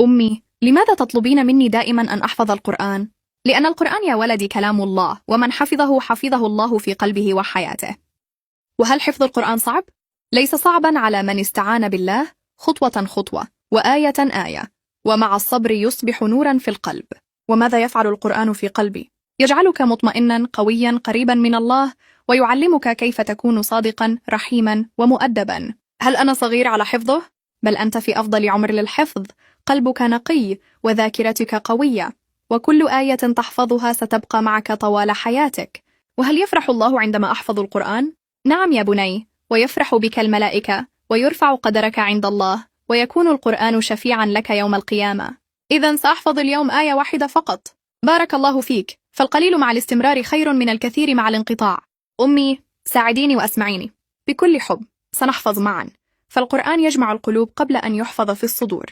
أمي، لماذا تطلبين مني دائما أن أحفظ القرآن؟ لأن القرآن يا ولدي كلام الله، ومن حفظه حفظه الله في قلبه وحياته. وهل حفظ القرآن صعب؟ ليس صعبا على من استعان بالله خطوة خطوة وآية آية، ومع الصبر يصبح نورا في القلب. وماذا يفعل القرآن في قلبي؟ يجعلك مطمئنا قويا قريبا من الله، ويعلمك كيف تكون صادقا رحيما ومؤدبا. هل أنا صغير على حفظه؟ بل أنت في أفضل عمر للحفظ، قلبك نقي وذاكرتك قوية، وكل آية تحفظها ستبقى معك طوال حياتك. وهل يفرح الله عندما أحفظ القرآن؟ نعم يا بني، ويفرح بك الملائكة، ويرفع قدرك عند الله، ويكون القرآن شفيعا لك يوم القيامة. إذن سأحفظ اليوم آية واحدة فقط. بارك الله فيك، فالقليل مع الاستمرار خير من الكثير مع الانقطاع. أمي، ساعديني وأسمعيني. بكل حب، سنحفظ معا، فالقرآن يجمع القلوب قبل أن يحفظ في الصدور.